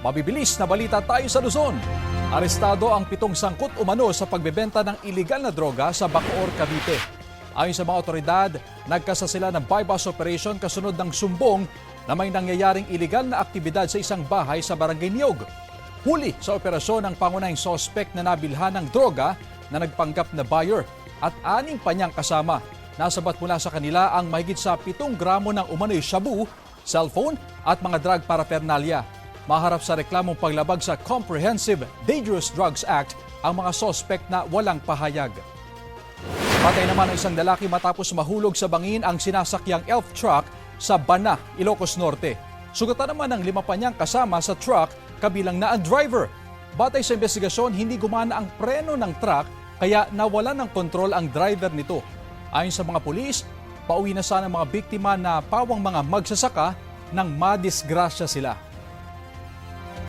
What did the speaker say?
Mabibilis na balita tayo sa Luzon. Arestado ang 7 sangkot umano sa pagbebenta ng iligal na droga sa Bacoor, Cavite. Ayon sa mga otoridad, nagkasa sila ng bypass operation kasunod ng sumbong na may nangyayaring iligal na aktibidad sa isang bahay sa Barangay Niyog. Huli sa operasyon ang pangunahing sospek na nabilhan ng droga na nagpanggap na buyer at 6 pa niyang kasama. Nasabat mula sa kanila ang mahigit sa 7 gramo ng umano'y shabu, cellphone at mga drug paraphernalia. Maharap sa reklamong paglabag sa Comprehensive Dangerous Drugs Act ang mga sospek na walang pahayag. Patay naman ang isang lalaki matapos mahulog sa bangin ang sinasakyang elf truck sa Bana, Ilocos Norte. Sugatan naman ang 5 pa niyang kasama sa truck, kabilang na ang driver. Batay sa investigasyon, hindi gumana ang preno ng truck kaya nawalan ng kontrol ang driver nito. Ayon sa mga pulis, pauwi na sana mga biktima na pawang mga magsasaka nang madisgrasya sila.